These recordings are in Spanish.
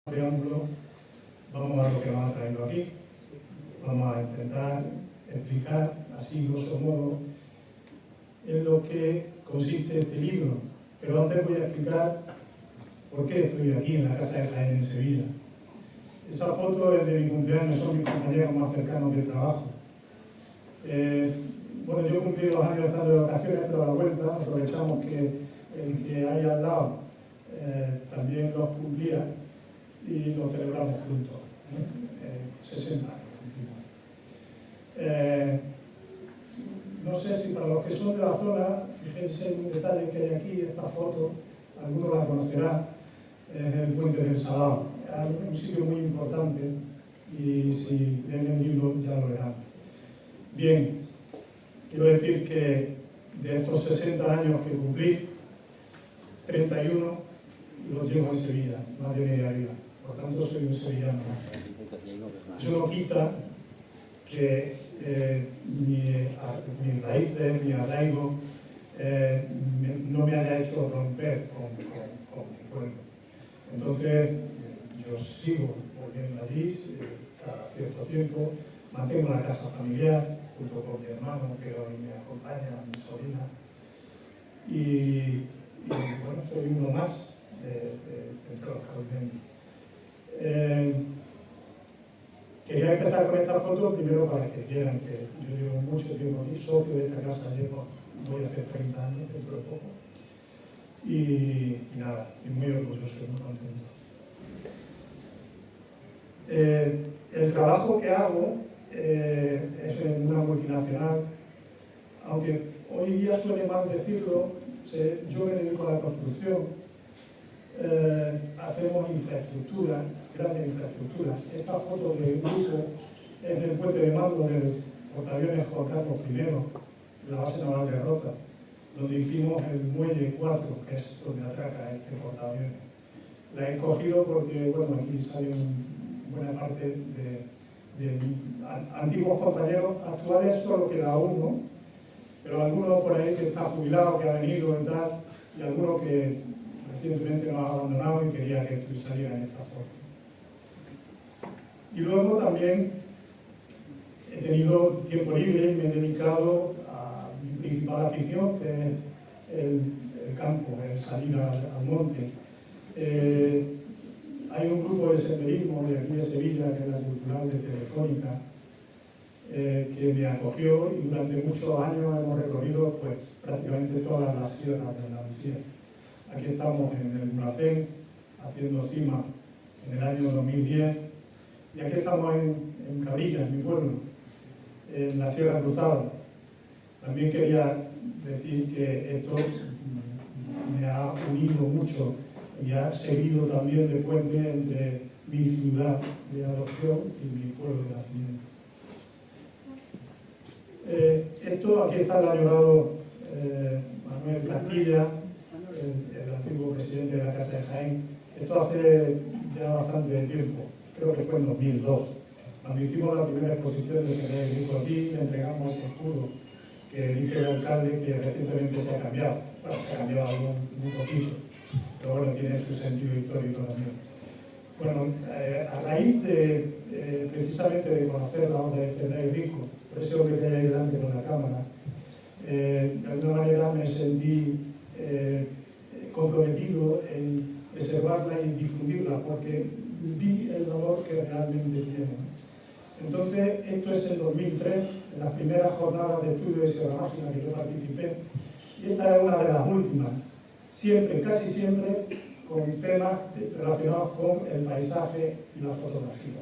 preámbulo, vamos a lo que vamos a traerlo aquí. Vamos a intentar explicar, así grosso modo, en lo que consiste este libro. Pero antes voy a explicar por qué estoy aquí en la Casa de Jaén, en Sevilla. Esa foto es de mi cumpleaños, son mis compañeros más cercanos de trabajo. Bueno, yo cumplí los años estando de vacaciones, pero a la vuelta aprovechamos que el que hay al lado también los cumplía y lo celebramos juntos. 60 años cumplimos. No sé si para los que son de la zona, fíjense en un detalle que hay aquí, esta foto, algunos la conocerán, es el Puente del Salado. Es un sitio muy importante y si leen el libro ya lo verán. Bien, quiero decir que de estos 60 años que cumplí, 31 los llevo en Sevilla, más de media vida. Por tanto, soy un sevillano. Eso no quita que mis raíces, mi arraigo, no me haya hecho romper con mi pueblo. Entonces, yo sigo volviendo allí cada cierto tiempo, mantengo la casa familiar junto con mi hermano que hoy me acompaña, mi sobrina, y bueno, soy uno más entre los caudineños. Quería empezar con esta foto primero para que vieran que yo llevo mucho tiempo aquí, socio de esta casa, voy a hacer 30 años dentro de poco. Y nada, y muy orgulloso, muy contento. El trabajo que hago es en una multinacional, aunque hoy día suele mal decirlo, yo me dedico a la construcción, hacemos infraestructura, grandes infraestructuras. Esta foto del grupo es del puente de mando del portaaviones Juan Carlos I, la base naval de Rota, donde hicimos el muelle 4, que es donde atraca este portaaviones. La he escogido porque, bueno, aquí salen buena parte de antiguos compañeros, actuales solo queda uno, pero alguno por ahí que está jubilado, que ha venido y tal, y alguno que recientemente nos ha abandonado y quería que saliera en esta foto. Y luego también he tenido tiempo libre y me he dedicado a mi principal afición, que es el campo, el salir al monte. Hay un grupo de senderismo de aquí de Sevilla, que es la Cultural de Telefónica, que me acogió y durante muchos años hemos recorrido pues, prácticamente todas las sierras de Andalucía. Aquí estamos en el Mulhacén, haciendo cima en el año 2010, y aquí estamos en Cabrilla, en mi pueblo, en la Sierra Cruzada. También quería decir que esto me ha unido mucho y ha servido también de puente entre mi ciudad de adopción y mi pueblo de nacimiento. Esto aquí está el añorado Manuel Castilla, el antiguo presidente de la Casa de Jaén. Esto hace ya bastante tiempo, creo que fue en 2002. Cuando hicimos la primera exposición de Federico aquí, le entregamos ese escudo que dice el alcalde que recientemente se ha cambiado. Bueno, se ha cambiado un poquito, pero bueno, tiene su sentido histórico también. Bueno, a raíz de precisamente de conocer la obra de Federico, por ese hombre que hay ahí delante con la cámara, de alguna manera me sentí comprometido en preservarla y difundirla, porque vi el valor que realmente tiene. Entonces, esto es en 2003, en las primeras jornadas de estudio de Sierra Mágina que yo participé, y esta es una de las últimas, siempre, casi siempre, con temas relacionados con el paisaje y la fotografía.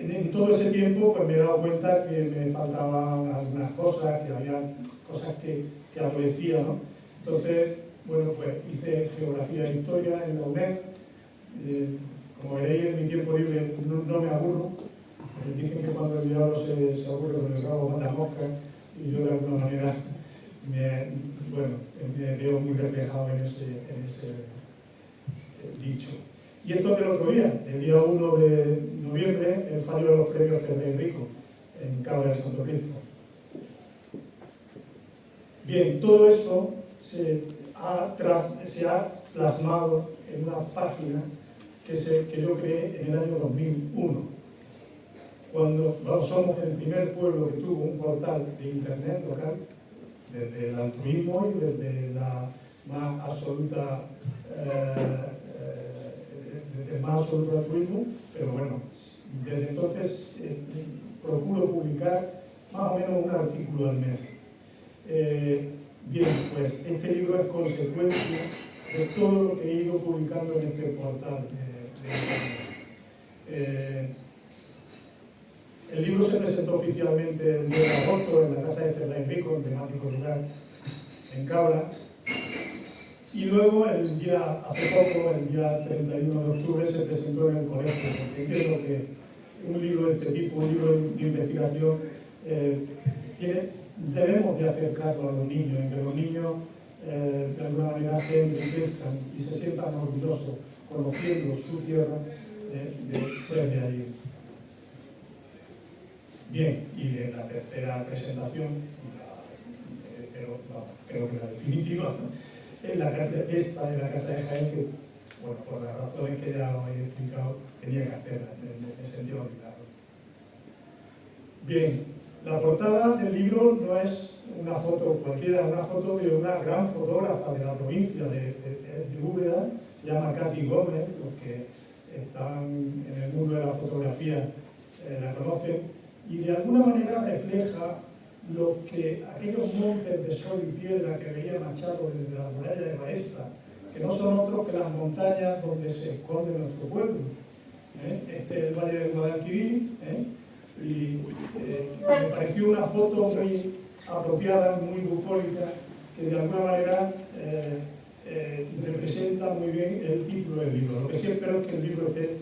En todo ese tiempo pues me he dado cuenta que me faltaban algunas cosas, que había cosas que adolecía, ¿no? Entonces, bueno, pues hice geografía e historia en la UNED. Como veréis, en mi tiempo libre no me aburro. Dicen que cuando el diablo se aburre con el rabo mata moscas, y yo de alguna manera me veo muy reflejado en ese dicho. Y esto del otro día, el día 1 de noviembre, el fallo de los premios Federico en Cabra de Santo Cristo. Bien, todo eso se ha plasmado en una página que yo creé en el año 2001, cuando somos el primer pueblo que tuvo un portal de internet local, desde el altruismo y desde la más absoluta desde el más absoluto altruismo, pero bueno, desde entonces procuro publicar más o menos un artículo al mes. Bien, pues este libro es consecuencia de todo lo que he ido publicando en este portal de internet. El libro se presentó oficialmente el 10 de agosto en la Casa de Cerda Enrico, en temático rural, en Cabra. Y luego, hace poco, el día 31 de octubre, se presentó en el colegio, porque entiendo que un libro de este tipo, un libro de investigación, debemos de acercarlo a los niños, en que los niños de alguna manera se enriquezcan y se sientan orgullosos, conociendo su tierra, de ser de allí. Bien, y en la tercera presentación, pero creo que la definitiva, ¿no? Esta en la Casa de Jaén, que, bueno, por las razones que ya os he explicado, tenía que hacerla en el sentido obligado. Bien, la portada del libro no es una foto cualquiera, es una foto de una gran fotógrafa de la provincia de Úbeda, se llama Katy Gómez, los que están en el mundo de la fotografía la conocen, y de alguna manera refleja lo que aquellos montes de sol y piedra que veía Machado desde la muralla de Baeza, que no son otros que las montañas donde se esconde nuestro pueblo. Este es el Valle de Guadalquivir, y me pareció una foto muy apropiada, muy bucólica, que de alguna manera representa muy bien el título del libro. Lo que sí espero es que el libro esté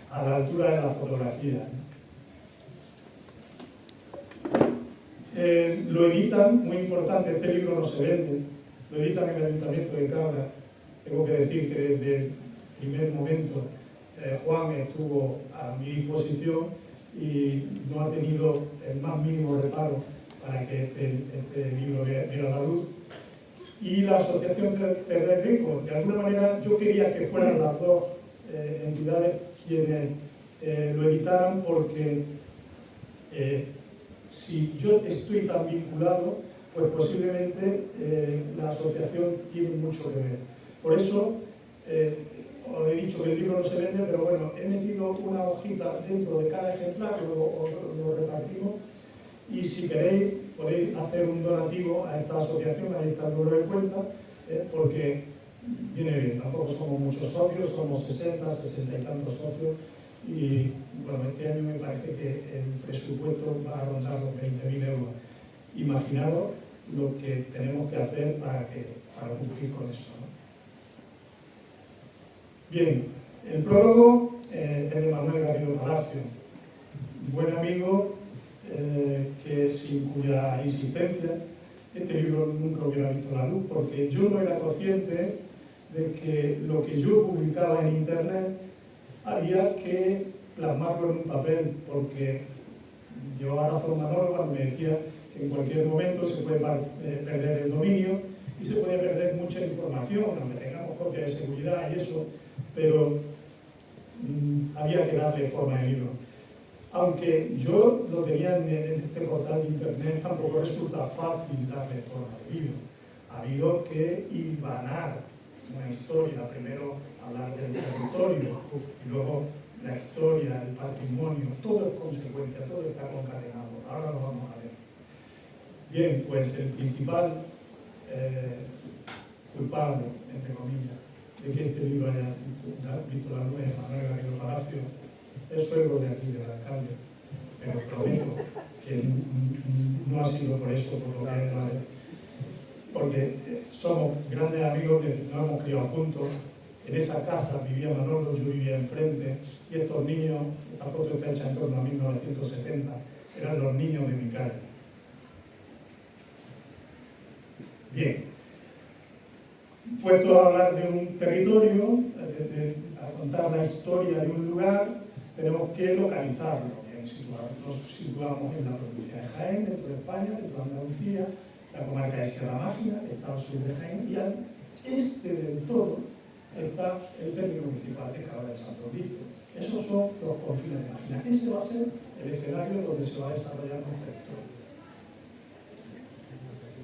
a la altura de la fotografía. Lo editan, muy importante, este libro no se vende, lo editan en el Ayuntamiento de Cabra. Tengo que decir que desde el primer momento Juan estuvo a mi disposición y no ha tenido el más mínimo reparo para que este libro viera la luz. Y la Asociación Cerda Enrico, de alguna manera yo quería que fueran las dos entidades quienes lo editaran, porque si yo estoy tan vinculado, pues posiblemente la asociación tiene mucho que ver. Por eso, os he dicho que el libro no se vende, pero bueno, he metido una hojita dentro de cada ejemplar, luego lo repartimos, y si queréis podéis hacer un donativo a esta asociación, ahí está el número de cuenta, porque viene bien, tampoco somos muchos socios, somos 60, 60 y tantos socios, y bueno, este año me parece que el presupuesto va a rondar los 20.000 euros. Imaginaros lo que tenemos que hacer para cumplir con eso, ¿no? Bien, el prólogo es de Manuel Garrido Palacio, buen amigo, que sin cuya insistencia este libro nunca hubiera visto la luz, porque yo no era consciente de que lo que yo publicaba en internet había que plasmarlo en un papel, porque llevaba razón Manolo cuando me decía que en cualquier momento se puede perder el dominio y se puede perder mucha información, aunque tengamos copias de seguridad y eso, pero había que darle forma al libro. Aunque yo lo tenía en este portal de internet, tampoco resulta fácil darle forma al libro. Ha habido que hilvanar una historia, primero hablar del territorio y luego la historia, el patrimonio, todo es consecuencia, todo está concatenado. Ahora lo vamos a ver. Bien, pues el principal culpable, entre comillas, de que este libro haya visto la luz de Manuel Garrido Palacio es suegro de aquí, del alcalde, pero prometo que no ha sido por eso, por lo que es madre, porque somos grandes amigos, nos hemos criado juntos. En esa casa vivía Manolo, yo vivía enfrente, y estos niños, esta foto está hecha en torno a 1970, eran los niños de mi calle. Bien, puesto a hablar de un territorio, a contar la historia de un lugar, tenemos que localizarlo. Bien, nos situamos en la provincia de Jaén, dentro de España, dentro de Andalucía, la comarca de Sierra Mágina, que está al sur de Jaén, y al todo está el término municipal de Cabra del Santo Cristo. Esos son los confines de Máquina. Ese va a ser el escenario donde se va a desarrollar nuestra historia.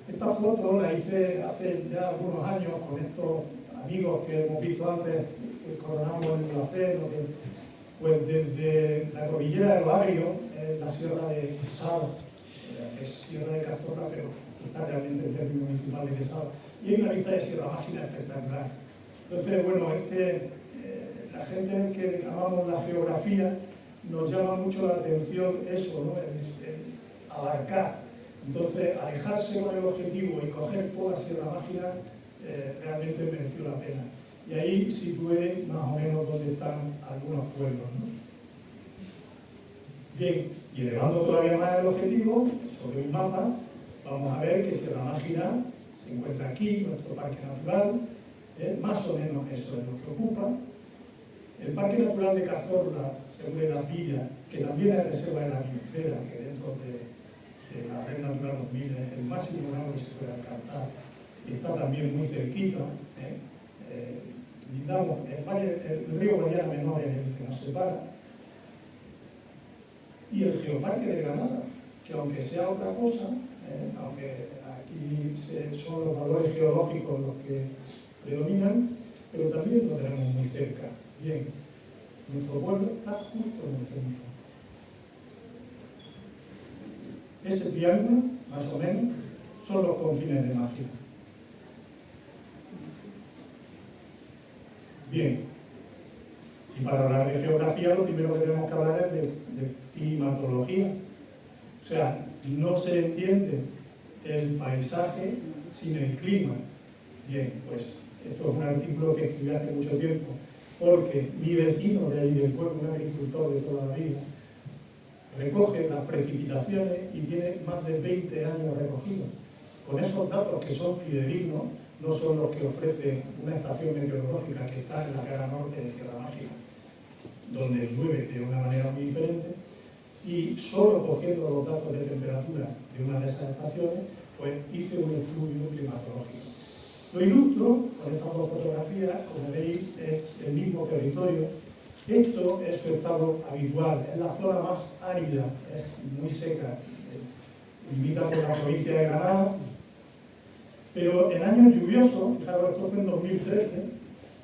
Esta foto la hice hace ya algunos años con estos amigos que hemos visto antes, que coronamos en la C, pues desde la cordillera del Barrio, la sierra de Quesada, que es Sierra de Cazorla, pero está realmente el término municipal de Quesada, y hay una vista de Sierra Mágina espectacular. Entonces, bueno, la gente que amamos la geografía nos llama mucho la atención eso, ¿no? El abarcar. Entonces, alejarse con el objetivo y coger toda Sierra Mágina realmente mereció la pena. Y ahí situé más o menos donde están algunos pueblos, ¿no? Bien, y elevando todavía más el objetivo, sobre un mapa, vamos a ver que Sierra Mágina se encuentra aquí, nuestro parque natural, más o menos eso es lo que ocupa. El Parque Natural de Cazorla, según de las Villas, que también es reserva de la biosfera, que dentro de la Red Natura 2000 es el máximo grado que se puede alcanzar, y está también muy cerquita. Lindamos, el río Guadiana Menor es el que nos separa. Y el Geoparque de Granada, que aunque sea otra cosa, aunque aquí son los valores geológicos los que predominan, pero también lo tenemos muy cerca. Bien, nuestro pueblo está justo en el centro. Ese triángulo, más o menos, son los confines de Máquina. Bien, y para hablar de geografía lo primero que tenemos que hablar es de climatología. O sea, no se entiende el paisaje sin el clima. Bien, pues esto es un artículo que escribí hace mucho tiempo, porque mi vecino de ahí del pueblo, un agricultor de toda la vida, recoge las precipitaciones y tiene más de 20 años recogidos. Con esos datos que son fidedignos, no son los que ofrece una estación meteorológica que está en la cara norte de Sierra Mágina, donde llueve de una manera muy diferente, y solo cogiendo los datos de temperatura de una de esas estaciones, pues hice un estudio climatológico. Lo ilustro con estas dos fotografías, como veis, es el mismo territorio. Esto es su estado habitual, es la zona más árida, es muy seca, limita con la provincia de Granada, pero en años lluviosos, fijaros, esto fue en 2013,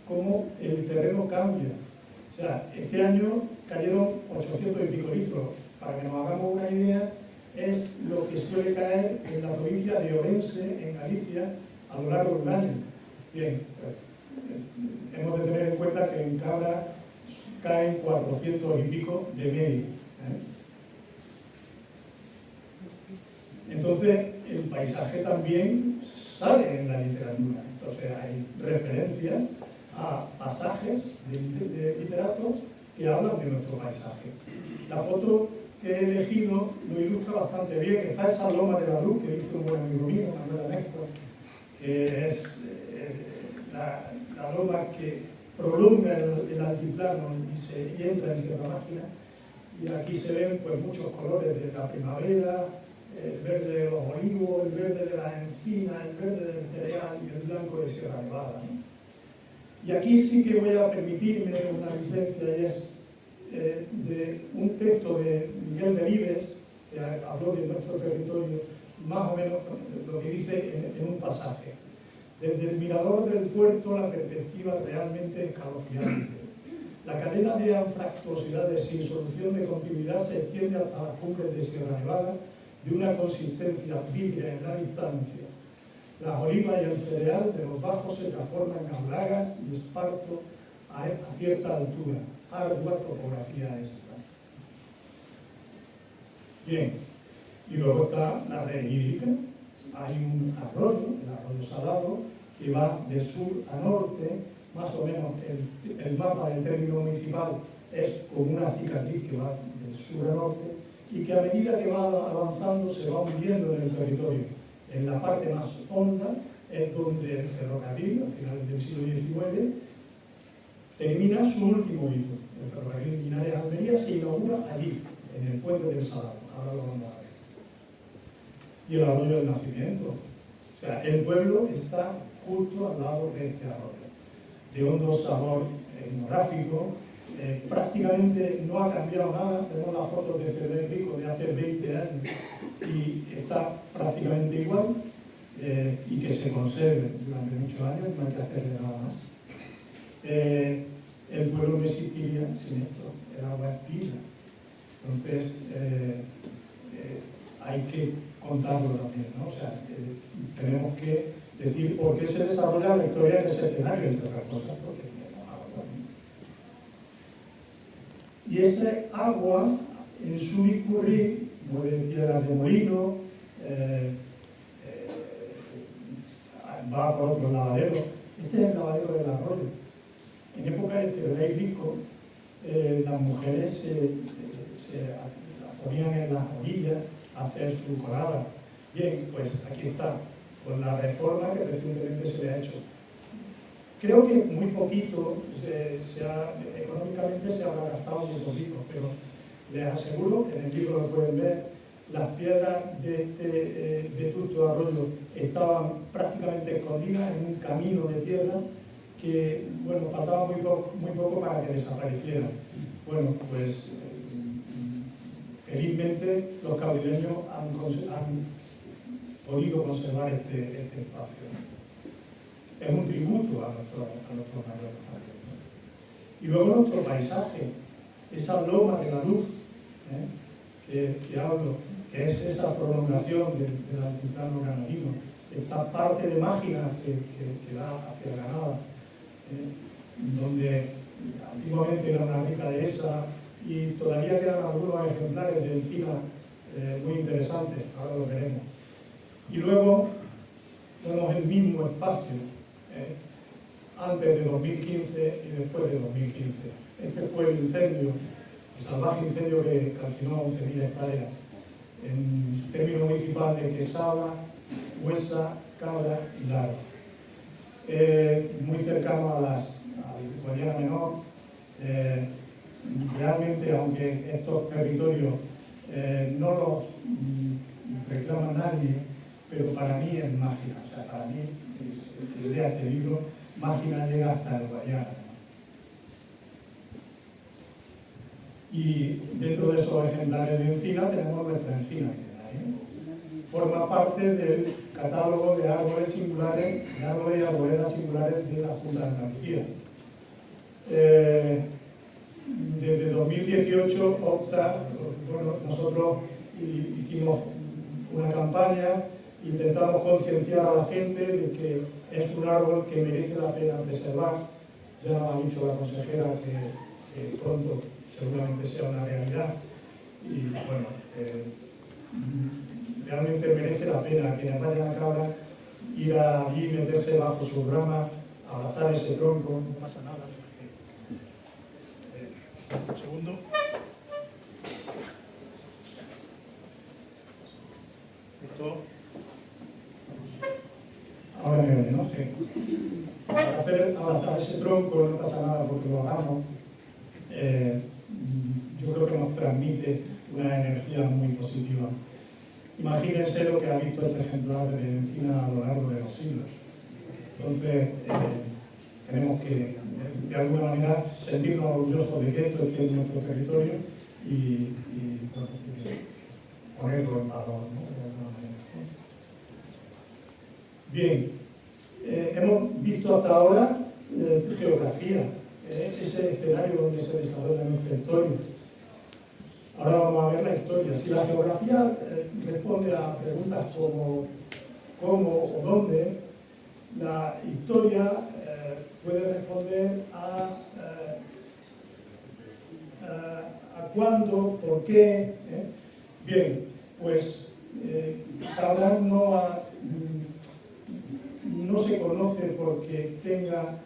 como el terreno cambia. O sea, este año cayeron 800 y pico litros. Para que nos hagamos una idea, es lo que suele caer en la provincia de Orense, en Galicia, a lo largo de un año. Bien, pues, hemos de tener en cuenta que en Cabra caen 400 y pico de media. Entonces, el paisaje también sale en la literatura. Entonces, hay referencias a pasajes de literatos que hablan de nuestro paisaje. La foto que he elegido lo ilustra bastante bien. Está esa loma de la luz que hizo un buen amigo mío, Manuel Anesco, que es la loma que prolonga el altiplano y entra en Sierra Mágina. Y aquí se ven pues muchos colores de la primavera, el verde de los olivos, el verde de las encinas, el verde del cereal y el blanco de Sierra Nevada, ¿no? Y aquí sí que voy a permitirme una licencia, y es de un texto de Miguel Delibes, que habló de nuestro territorio, más o menos lo que dice en un pasaje. Desde el mirador del puerto la perspectiva realmente escalofriante. La cadena de anfractuosidades sin solución de continuidad se extiende hasta las cumbres de Sierra Nevada, de una consistencia vívida en la distancia. Las olivas y el cereal de los bajos se transforman en lagas y esparto a cierta altura. Ardua topografía esta. Bien, y luego está la red hídrica. Hay un arroyo, el arroyo Salado, que va de sur a norte, más o menos el mapa del término municipal es como una cicatriz que va de sur a norte, y que a medida que va avanzando se va hundiendo en el territorio. En la parte más honda es donde el ferrocarril, a finales del siglo XIX, termina su último hito. El ferrocarril Linares-Almería se inaugura allí, en el puente del Salado. Ahora lo vamos a ver. Y el arroyo del Nacimiento. O sea, el pueblo está justo al lado de este arroyo. de hondo sabor etnográfico. Prácticamente no ha cambiado nada. Tenemos las fotos de Cervell Rico de hace 20 años y está prácticamente igual, y que se conserve durante muchos años, no hay que hacerle nada más. El pueblo no existiría sin esto, el agua es vida. Entonces, hay que contarlo también, ¿no? O sea, tenemos que decir por qué se desarrolla la historia en ese escenario, entre otras cosas, porque tenemos agua. Y ese agua, en su discurrir, mueve piedras de molino, va por otro lavadero. Este es el lavadero del arroyo. En época de Cervell Rico, las mujeres se ponían en las orillas a hacer su colada. Bien, pues aquí está, con la reforma que recientemente se le ha hecho. Creo que muy poquito, económicamente se habrá gastado muy poquito, pero les aseguro que en el libro lo pueden ver, las piedras de este vetusto arroyo estaban prácticamente escondidas en un camino de tierra que, bueno, faltaba muy poco para que desaparecieran. Bueno, pues felizmente los cabileños han podido conservar este espacio. Es un tributo a nuestros mayores. Y luego nuestro paisaje, esa loma de la luz, que hablo, que es esa prolongación del altiplano granadino, esta parte de Mágina que da hacia Granada, donde antiguamente era una rica dehesa y todavía quedan algunos ejemplares de encina muy interesantes, ahora lo veremos. Y luego tenemos el mismo espacio antes de 2015 y después de 2015. Este fue el incendio, el salvaje incendio que calcinó 11.000 hectáreas en término municipal de Quesada, Huesa, Cabra y Lara. Muy cercano al Guadiana Menor. Realmente, aunque estos territorios no los reclama nadie, pero para mí es Mágina. O sea, para mí, que lea este libro, Mágina llega hasta el Guadiana. Y dentro de esos ejemplares de encina tenemos nuestra encina, que forma parte del catálogo de árboles singulares, de árboles y arboledas singulares de la Junta de Andalucía. Desde 2018 nosotros hicimos una campaña, intentamos concienciar a la gente de que es un árbol que merece la pena preservar. Ya nos ha dicho la consejera que pronto seguramente sea una realidad. Y bueno, realmente merece la pena que vayan a Cabra, ir allí, meterse bajo sus ramas, abrazar ese tronco, no pasa nada. Un segundo. Esto. Ahora me oye, ¿no? Sí. Para hacer avanzar ese tronco no pasa nada porque lo hagamos. Yo creo que nos transmite una energía muy positiva. Imagínense lo que ha visto este ejemplar de encina a lo largo de los siglos. Entonces, tenemos que, de alguna manera, sentirnos orgullosos de que esto esté en nuestro territorio y bueno, ponerlo en valor, ¿no? De alguna manera. Bien, hemos visto hasta ahora geografía, ese escenario donde se desarrolla nuestra historia. Ahora vamos a ver la historia. Si la geografía responde a preguntas como cómo o dónde, la historia puede responder a cuándo, por qué. Bien, pues Cabra no se conoce porque tenga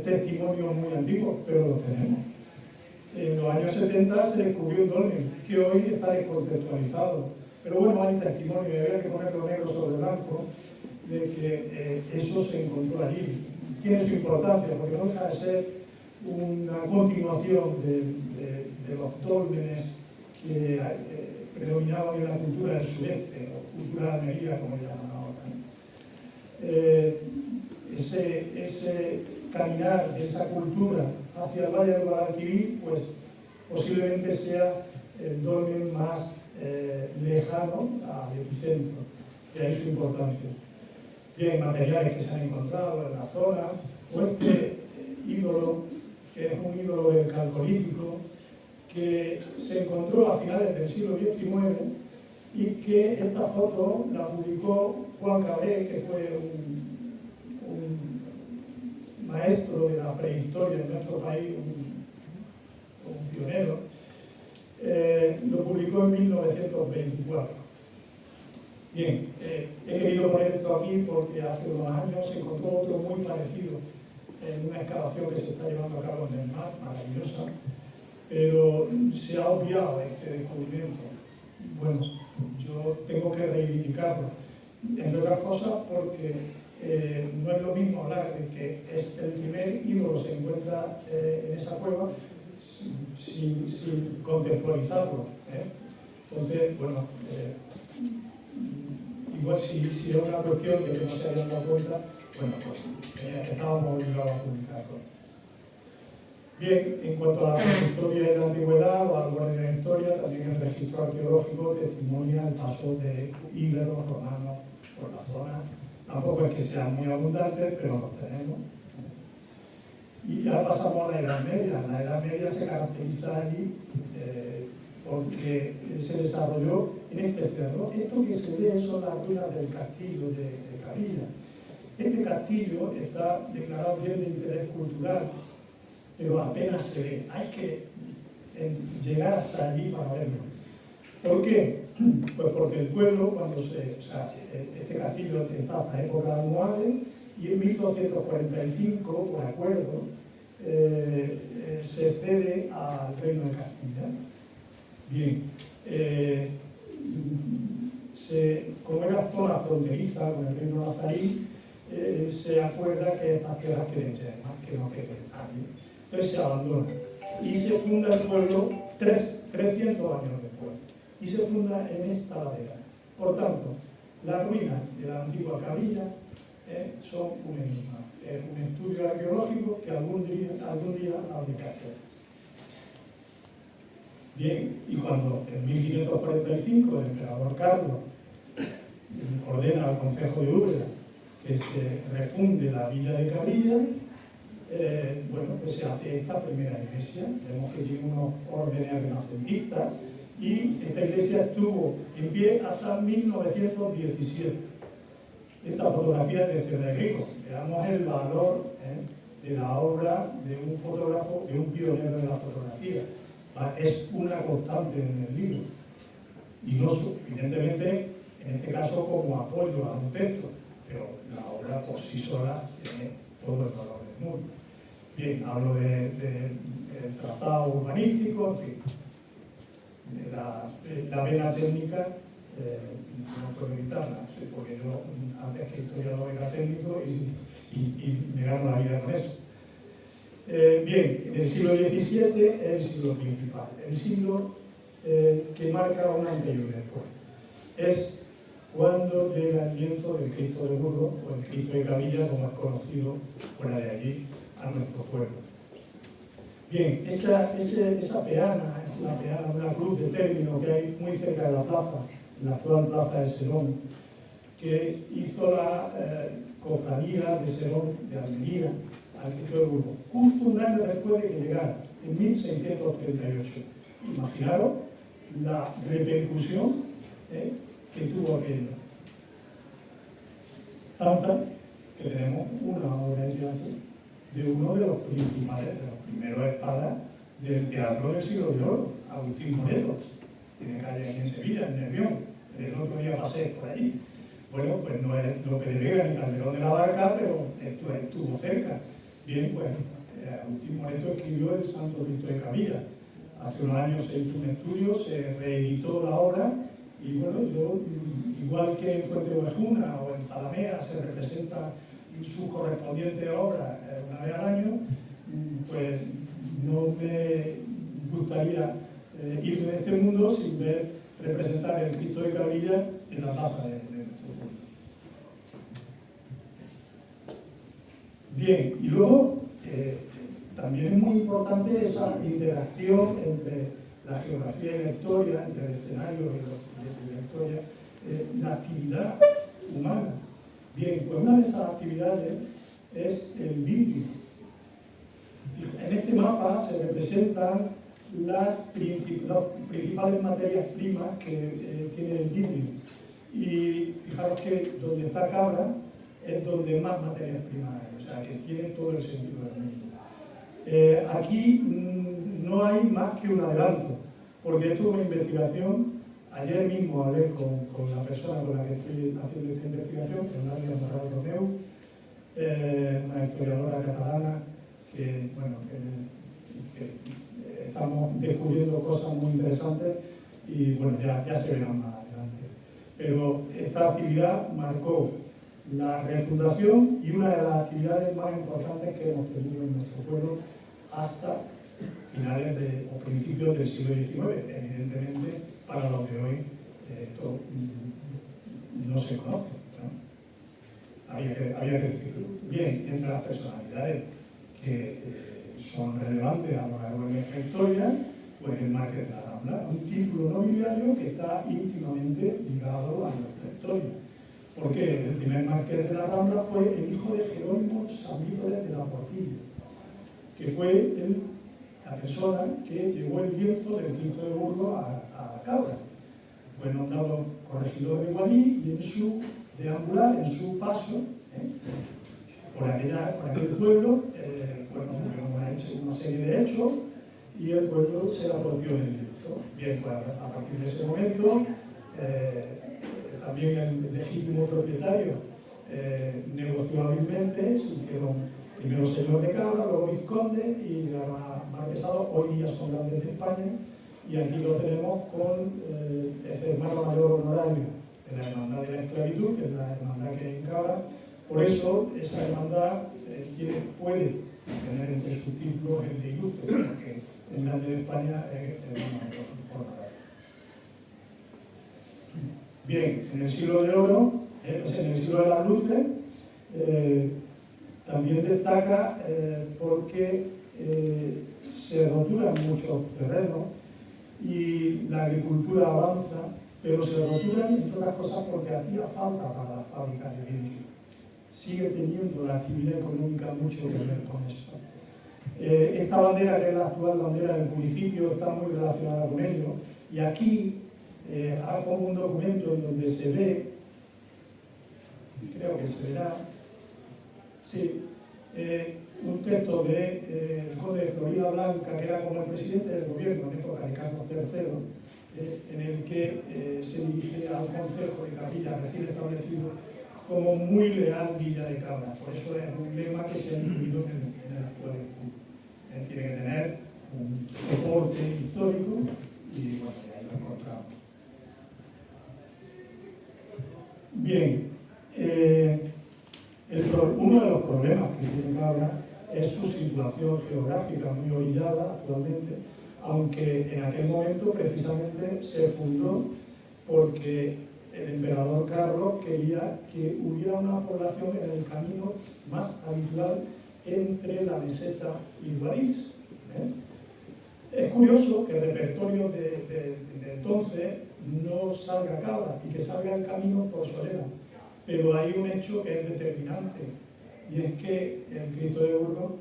testimonios muy antiguos, pero los tenemos. En los años 70 se descubrió un dolmen, que hoy está descontextualizado. Pero bueno, hay testimonio, y había que ponerlo negro sobre blanco, de que eso se encontró allí. Tiene su importancia, porque no deja de ser una continuación de los dólmenes que predominaban en la cultura del sureste, o cultura de Almería, como llaman ahora. ese caminar de esa cultura hacia el Valle del Guadalquivir, pues posiblemente sea el dolmen más lejano al epicentro, de ahí su importancia. Bien, materiales que se han encontrado en la zona, o este ídolo, que es un ídolo del Calcolítico, que se encontró a finales del siglo XIX y que esta foto la publicó Juan Cabré, que fue un maestro de la prehistoria en nuestro país, un pionero. Lo publicó en 1924. Bien, he querido poner esto aquí porque hace unos años se encontró otro muy parecido en una excavación que se está llevando a cabo en el mar, maravillosa, pero se ha obviado este descubrimiento. Bueno, yo tengo que reivindicarlo, entre otras cosas porque no es lo mismo hablar de que es el primer ídolo se encuentra en esa cueva sin contextualizarlo. Entonces, bueno, igual si es una cuestión de que no se hayan dado cuenta, bueno, pues estábamos obligados a publicarlo. Bien, en cuanto a la historia de la antigüedad o al orden de la historia, también el registro arqueológico testimonia el paso de íberos romanos por la zona. Tampoco es que sean muy abundantes, pero los tenemos. Y ya pasamos a la Edad Media. La Edad Media se caracteriza allí porque se desarrolló en este cerro. Esto que se ve son las ruinas del castillo de Cabilla. Este castillo está declarado bien de interés cultural, pero apenas se ve. Hay que llegar hasta allí para verlo. ¿Por qué? Pues porque el pueblo, este castillo está hasta época almohades, y en 1245, por acuerdo, se cede al reino de Castilla. Bien, como era zona fronteriza con el reino nazarí, se acuerda que estas tierras queden yermas, que no queden allí. Entonces se abandona y se funda el pueblo 300 años después. Y se funda en esta ladera. Por tanto, las ruinas de la antigua Cabilla son un enigma. Es un estudio arqueológico que algún día habría que hacer. Bien, y cuando en 1545 el emperador Carlos ordena al Concejo de Úbeda que se refunde la villa de Cabilla, bueno, pues se hace esta primera iglesia. Vemos que tiene unos órdenes renacentistas y esta iglesia estuvo en pie hasta 1917. Esta fotografía es de Cerrejero. Veamos el valor de la obra de un fotógrafo, de un pionero de la fotografía. Es una constante en el libro. Y no, evidentemente, en este caso como apoyo a un texto, pero la obra por sí sola tiene todo el valor del mundo. Bien, hablo del trazado urbanístico, en fin. La vena técnica no puedo evitarla, porque yo antes que historiador era técnico y me gano la vida con eso. Bien, el siglo XVII es el siglo principal, el siglo que marca un antes y un después. Es cuando llega el lienzo del Cristo de Burgos, o el Cristo de Cabilla, como es conocido fuera de allí, a nuestro pueblo. Bien, esa peana es la peana de una cruz de término que hay muy cerca de la plaza, la actual plaza de Serón, que hizo la cofradía de Serón de Almería al Cristo de Burgos, justo un año después de que llegara, en 1638. Imaginaros la repercusión que tuvo aquello. Tanta que tenemos una obra de teatro de uno de los principales, de los primeros espadas del teatro del siglo de oro, Agustín Morelos. Tiene calle aquí en Sevilla, en Nervión. El otro día pasé por allí. Bueno, pues no es lo que Vega ni Calderón de la Barca, pero estuvo cerca. Bien, pues Agustín Morelos escribió El Santo Cristo de Cabilla. Hace unos años se hizo un estudio, se reeditó la obra y bueno, yo, igual que en Fuenteovejuna o en Zalamea se representa su correspondiente obra una vez al año, pues no me gustaría irme de este mundo sin ver representar el Cristo de Cabilla en la plaza de nuestro pueblo. luego, también es muy importante esa interacción entre la geografía y la historia, entre el escenario y la historia, la actividad humana. Bien, pues una de esas actividades es el vidrio. En este mapa se representan las principales materias primas que tiene el vidrio. Y fijaros que donde está Cabra es donde más materias primas hay, o sea que tiene todo el sentido del mundo. Aquí no hay más que un adelanto, porque esto es una investigación. Ayer mismo hablé con la persona con la que estoy haciendo esta investigación, que es Nadia Morral-Romeu, una historiadora catalana que, bueno, que estamos descubriendo cosas muy interesantes y bueno, ya se verán más adelante. Pero esta actividad marcó la refundación y una de las actividades más importantes que hemos tenido en nuestro pueblo hasta finales o principios del siglo XIX. Evidentemente, para los de hoy, esto no se conoce, ¿no? Había que decirlo. Bien, entre las personalidades que son relevantes a lo largo de nuestra historia, pues el Marqués de la Rambla, un título nobiliario que está íntimamente ligado a nuestra historia. Porque el primer Marqués de la Rambla fue el hijo de Jerónimo Samídoles de la Portilla, que fue la persona que llevó el lienzo del Cristo de Burgos a Cabra. Fue nombrado corregidor de Guadí y en su deambular, en su paso por aquel pueblo, bueno, una serie de hechos y el pueblo se apropió del lienzo. Bien, pues a partir de ese momento, también el legítimo propietario negoció hábilmente, se hicieron primero señor de Cabra, luego vizconde y marquesado. Hoy día son grandes de España y aquí lo tenemos con este hermano mayor honorario de la Hermandad de la Esclavitud, que es la hermandad que hay en Cabra. Por eso esa hermandad puede tener entre sus títulos el de ilustre, porque un grande de España es hermano honorario. Bien, en el siglo de oro, en el siglo de las luces, también destaca porque se rotulan muchos terrenos y la agricultura avanza, pero se rotulan, entre otras cosas, porque hacía falta para las fábricas de vidrio. Sigue teniendo la actividad económica mucho que ver con eso. Esta bandera, que es la actual bandera del municipio, está muy relacionada con ello. Y aquí hago un documento en donde se ve, creo que se verá, sí, un texto del conde de Florida Blanca, que era como el presidente del gobierno en época de Carlos III, en el que se dirige al Consejo de Capilla recién establecido como muy leal Villa de Cabra. Por eso es un lema que se ha incluido en el actual escudo. Tiene que tener un soporte histórico y bueno, ahí lo encontramos. Bien, uno de los problemas que tiene Cabra es su situación geográfica muy orillada actualmente, aunque en aquel momento precisamente se fundó porque el emperador Carlos quería que hubiera una población en el camino más habitual entre la meseta y Guadix. Es curioso que el repertorio de entonces no salga Cabra y que salga el camino por Solera, pero hay un hecho que es determinante, y es que el Cristo de Burgos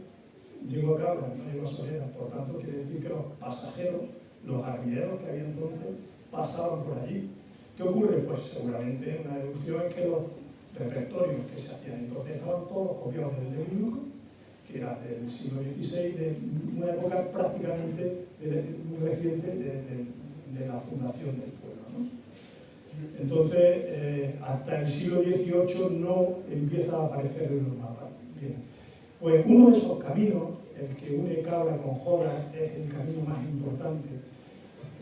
llegó a Cabra, no llegó a Solera. Por tanto, quiere decir que los pasajeros, los arrieros que había entonces, pasaban por allí. ¿Qué ocurre? Pues seguramente una deducción es que los repertorios que se hacían entonces estaban todos copiados del de Viluco, que era del siglo XVI, de una época prácticamente muy reciente de la fundación del pueblo, ¿no? Entonces, hasta el siglo XVIII no empieza a aparecer en los mapas. Bien. Pues uno de esos caminos, el que une Cabra con Jora, es el camino más importante.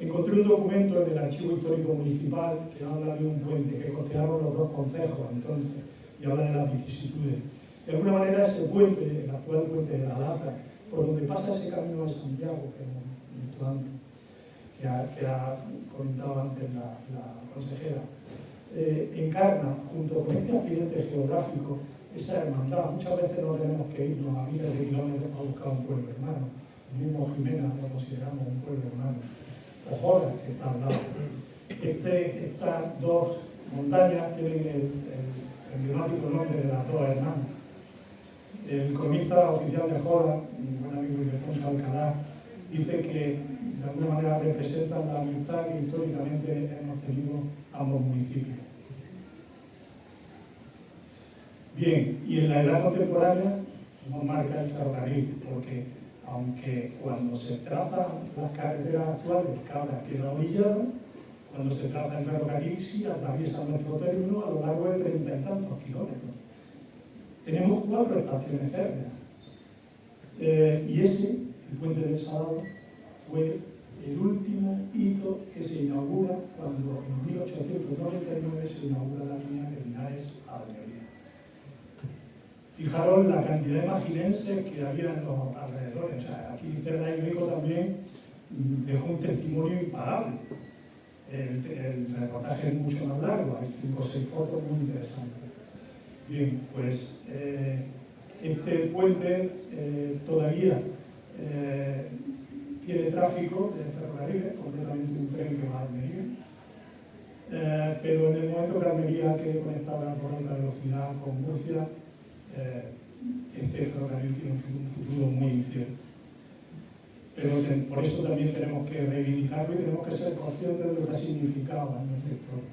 Encontré un documento en el Archivo Histórico Municipal que habla de un puente que costearon los dos concejos entonces y habla de las vicisitudes. De alguna manera ese puente, el actual puente de la Lata, por donde pasa ese camino de Santiago que hemos visto antes, que ha comentado antes la consejera, encarna, junto con este accidente geográfico, esa hermandad. Muchas veces no tenemos que irnos a miles de kilómetros a buscar un pueblo hermano. El mismo Jimena lo consideramos un pueblo hermano. Ojora, que está al lado. Estas dos montañas tienen el emblemático nombre de las dos hermanas. El cronista oficial de Jora, mi buen amigo Ildefonso Alcalá, dice que de alguna manera representan la amistad que históricamente hemos tenido ambos municipios. Bien, y en la edad contemporánea nos marca el ferrocarril, porque aunque cuando se trazan las carreteras actuales, Cabra queda orillada, cuando se traza el ferrocarril sí atraviesa nuestro término a lo largo de 30 y tantos kilómetros. Tenemos 4 estaciones férreas. Y ese, el puente del Salado, fue el último hito que se inaugura cuando en 1899 se inaugura la línea de Linares a Almería. Fijaros la cantidad de maginenses que había en los alrededores. O sea, aquí Cerda y Rico también dejó un testimonio impagable. El reportaje es mucho más largo, hay 5 o 6 fotos muy interesantes. Bien, pues este puente todavía tiene tráfico de ferrocarriles, completamente un tren que va a Almería, pero en el momento que Almería quede conectada por alta velocidad con Murcia, este ferrocarril tiene un futuro muy incierto. Pero por eso también tenemos que reivindicarlo y tenemos que ser conscientes de lo que ha significado en nuestra historia.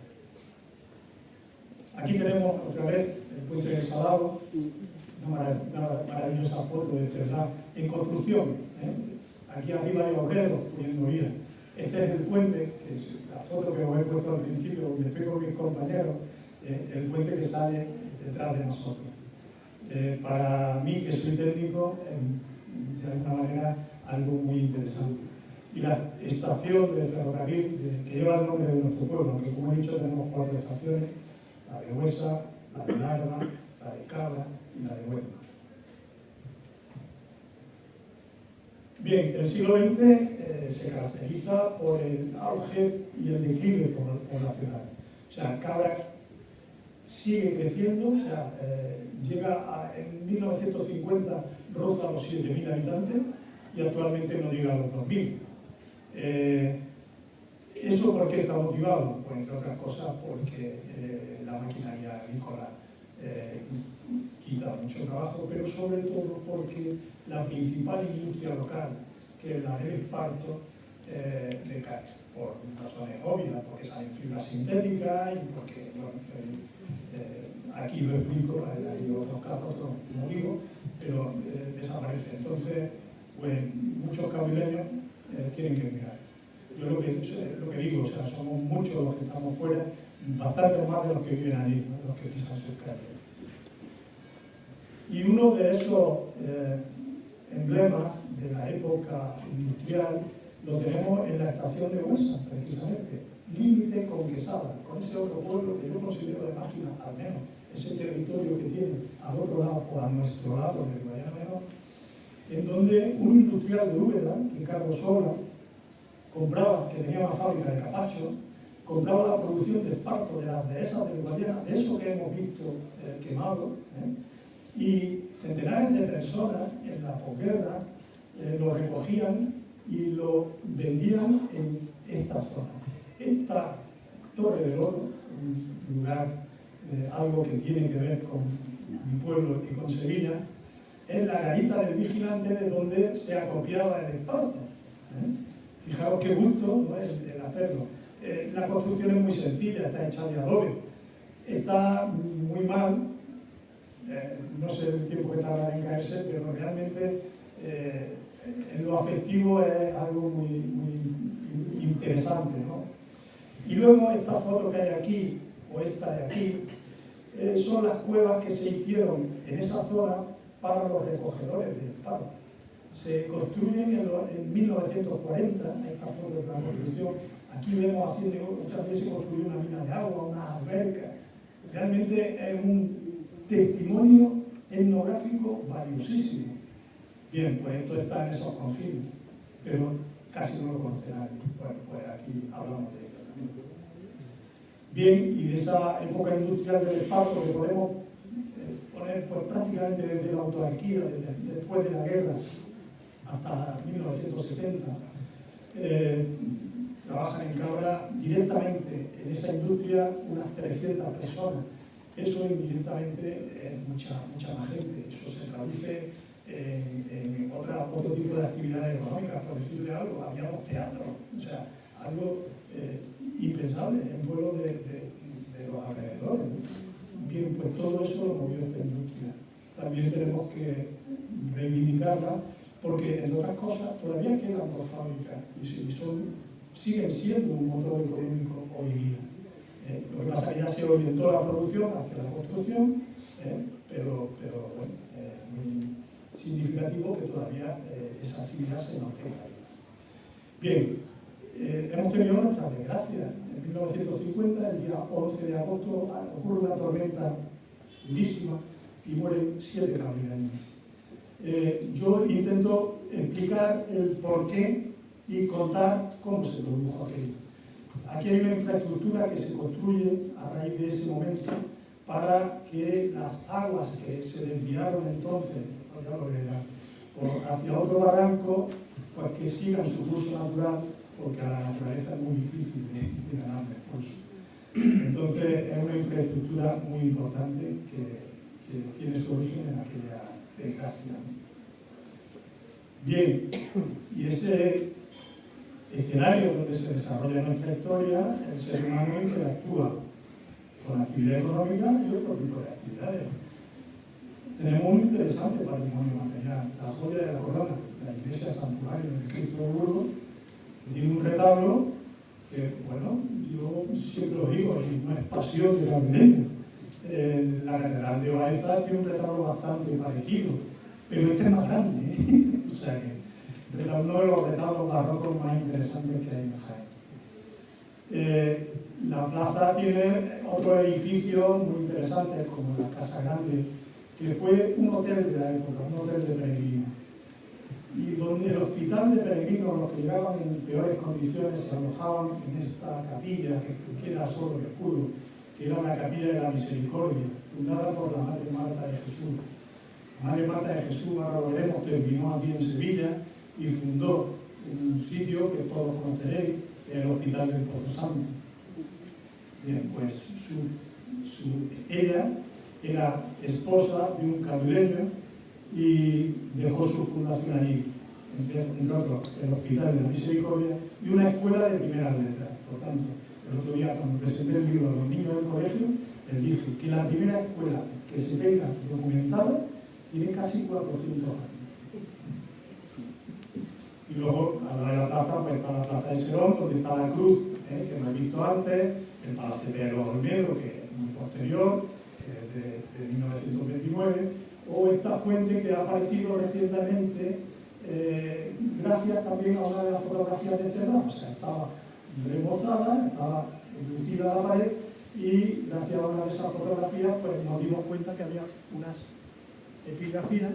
Aquí tenemos otra vez el puente del Salado, una maravillosa foto de Cerdá en construcción. Aquí arriba hay obreros poniendo vida. Este es el puente, que es la foto que os he puesto al principio, donde estoy con mis compañeros, el puente que sale detrás de nosotros. Para mí, que soy técnico, de alguna manera, algo muy interesante. Y la estación de ferrocarril que lleva el nombre de nuestro pueblo, aunque como he dicho tenemos 4 estaciones, la de Huesa, la de Larva, la de Cabra y la de Huelva. Bien, el siglo XX se caracteriza por el auge y el declive poblacional. O sea, Cabra sigue creciendo, o sea, en 1950 roza los 7.000 habitantes y actualmente no llega a los 2.000. ¿Eso por qué está motivado? Pues entre otras cosas porque la maquinaria agrícola quita mucho trabajo, pero sobre todo porque la principal industria local, que es la del esparto, decae por razones obvias, porque salen fibras sintéticas y porque, bueno, aquí lo explico, hay otros casos, otros motivos, pero desaparece. Entonces, pues muchos cabileños tienen que mirar. Yo lo que digo, o sea, somos muchos los que estamos fuera, bastante más de los que viven allí, ¿no? Los que pisan sus calles. Y uno de esos emblemas de la época industrial lo tenemos en la estación de Huesa, precisamente, límite con Quesada, con ese otro pueblo que yo considero de máquina, al menos, ese territorio que tiene al otro lado o a nuestro lado del Guadiana Menor, en donde un industrial de Úbeda, Ricardo Sola, compraba, que tenía una fábrica de capacho, compraba la producción de esparto de las dehesas del Guadiana, de eso que hemos visto quemado, y centenares de personas en la posguerra lo recogían y lo vendían en esta zona. Esta Torre del Oro, un lugar, algo que tiene que ver con mi pueblo y con Sevilla, es la garita del vigilante de donde se acopiaba el esparto. Fijaros qué gusto, ¿no?, el hacerlo. La construcción es muy sencilla, está hecha de adobe. Está muy mal, no sé el tiempo que tarda en caerse, pero realmente en lo afectivo es algo muy interesante, ¿no? Y luego esta foto que hay aquí, o esta de aquí, son las cuevas que se hicieron en esa zona para los recogedores de esparto. Se construyen en 1940, esta foto de la construcción. Aquí vemos haciendo, muchas veces se construyó una mina de agua, una alberca. Realmente es un testimonio etnográfico valiosísimo. Bien, pues esto está en esos confines, pero casi no lo conoce nadie. Bueno, pues aquí hablamos de ello. Bien, y de esa época industrial del esparto que podemos poner pues prácticamente desde la autarquía, después de la guerra hasta 1970, trabajan en Cabra directamente en esa industria unas 300 personas. Eso indirectamente es mucha más gente. Eso se traduce en otro tipo de actividades económicas, por decirle algo. Había dos teatros, o sea, algo impensable en pueblos de los alrededores. Bien, pues todo eso lo movió esta industria. También tenemos que reivindicarla porque, entre otras cosas, todavía quedan dos fábricas y siguen siendo un motor económico hoy día. Lo que pasa es que ya se orientó la producción hacia la construcción, pero bueno, muy significativo que todavía esa actividad se mantenga. Bien, hemos tenido nuestras desgracias. En 1950, el día 11 de agosto, ocurre una tormenta durísima y mueren 7 cabrileños. Yo intento explicar el porqué y contar cómo se produjo aquello. Aquí hay una infraestructura que se construye a raíz de ese momento para que las aguas que se desviaron entonces, ya lo verán, hacia otro barranco, pues que sigan su curso natural, porque a la naturaleza es muy difícil de ganar el curso. Entonces es una infraestructura muy importante que tiene su origen en aquella desgracia. Bien, y ese escenario donde se desarrolla nuestra historia, el ser humano interactúa con actividad económica y otro tipo de actividades. Tenemos un interesante patrimonio material, la joya de la corona, la iglesia santuario del Cristo de Burgos, que tiene un retablo que, bueno, yo siempre lo digo, y no es pasión de cabrileño. La catedral de Baeza tiene un retablo bastante parecido, pero este es más grande, o sea que uno de los retablos barrocos más interesantes que hay en Jaén. La plaza tiene otros edificios muy interesantes, como la Casa Grande, que fue un hotel de la época, un hotel de peregrinos, y donde el hospital de peregrinos, los que llegaban en peores condiciones, se alojaban en esta capilla, que era solo el escudo, que era la capilla de la Misericordia, fundada por la Madre Marta de Jesús. La Madre Marta de Jesús, ahora lo veremos, terminó aquí en Sevilla y fundó un sitio que todos conoceréis, que es el Hospital del Pozo Santo. Bien, pues ella era esposa de un cabrileño y dejó su fundación allí, entre otros, el Hospital de la Misericordia y una escuela de primeras letras. Por tanto, el otro día, cuando presenté el libro a los niños del colegio, les dije que la primera escuela que se tenga documentada tiene casi 400 años. Y luego, al lado de la plaza, pues está la Plaza de Serón, donde está la cruz, que hemos visto antes, el Palacete de los Olmedos, que es muy posterior, que es de 1929, o esta fuente que ha aparecido recientemente, gracias también a una de las fotografías de Cerrado. O sea, estaba remozada, estaba enlucida la pared, y gracias a una de esas fotografías, pues nos dimos cuenta que había unas epigrafías.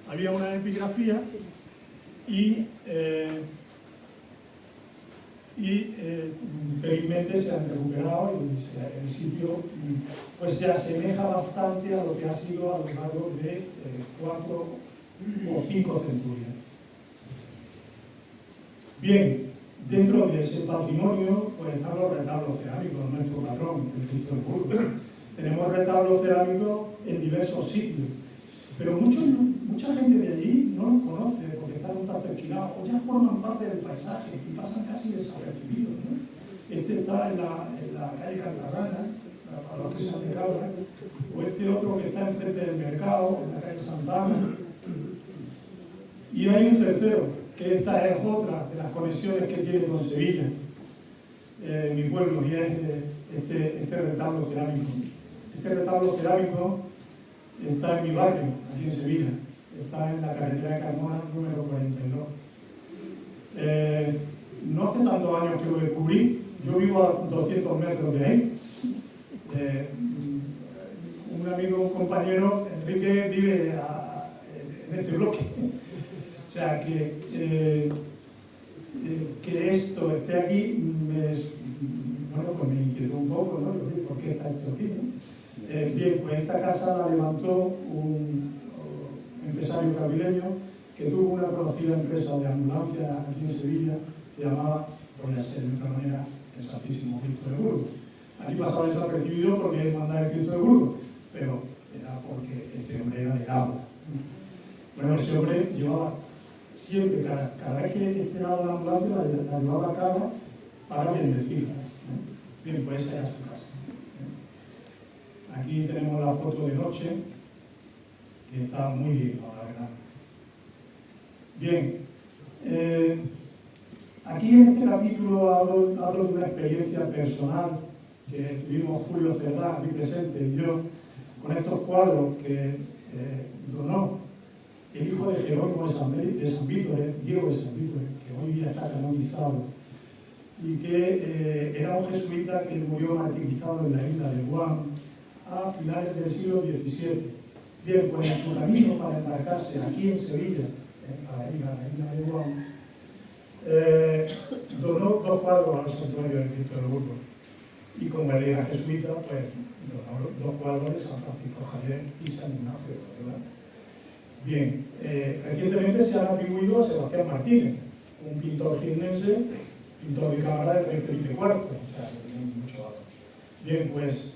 Había una epigrafía y felizmente se han recuperado y el sitio pues se asemeja bastante a lo que ha sido a lo largo de 4 o 5 centurias. Bien, dentro de ese patrimonio pues están los retablos cerámicos, nuestro patrón, el Cristo de Burgos. Tenemos retablos cerámicos en diversos sitios, pero mucha gente de allí no los conoce porque están tan perquinados o ya forman parte del paisaje y pasan casi desapercibidos, ¿no? Este está en la calle Cantarrana, para los que sean de Cabra, o este otro que está enfrente del mercado, en la calle Santana. Y hay un tercero, que esta es otra de las conexiones que tiene con Sevilla, mi pueblo, y es este retablo cerámico. Este retablo cerámico está en mi barrio, aquí en Sevilla, está en la carretera de Carmona número 42. No hace tantos años que lo descubrí, yo vivo a 200 metros de ahí. Un amigo, un compañero, Enrique, vive en este bloque. O sea que esto esté aquí, pues me inquietó un poco, ¿no? ¿Por qué está esto aquí, no? Bien, pues esta casa la levantó un empresario cabileño que tuvo una conocida empresa de ambulancia aquí en Sevilla que llamaba, podría ser de otra manera, el Santísimo Cristo de Burgos. Aquí pasaba desapercibido porque es hermandad del Cristo de Burgos, pero era porque este hombre era de Gabo. Bueno, ese hombre llevaba siempre, cada vez que estrenaba la ambulancia, la llevaba a cabo para bendecirla. Bien, pues esa era su casa. Aquí tenemos la foto de noche, que está muy bien, la verdad. Bien, aquí en este capítulo hablo de una experiencia personal que tuvimos Julio Cerdá, aquí presente, y yo, con estos cuadros que donó el hijo de Jerónimo de San Víctor, Diego de San Víctor, que hoy día está canonizado, y que era un jesuita que murió martirizado en la isla de Guam a finales del siglo XVII. Bien, pues en su camino para embarcarse aquí en Sevilla, a la isla de Guam, donó 2 cuadros al santuario del Cristo de Burgos. Y como él era jesuita, pues donó 2 cuadros de San Francisco Javier y San Ignacio, ¿verdad? Bien, recientemente se han atribuido a Sebastián Martínez, un pintor jiennense, pintor de cámara del rey Felipe IV, o sea, mucho valor. Bien, pues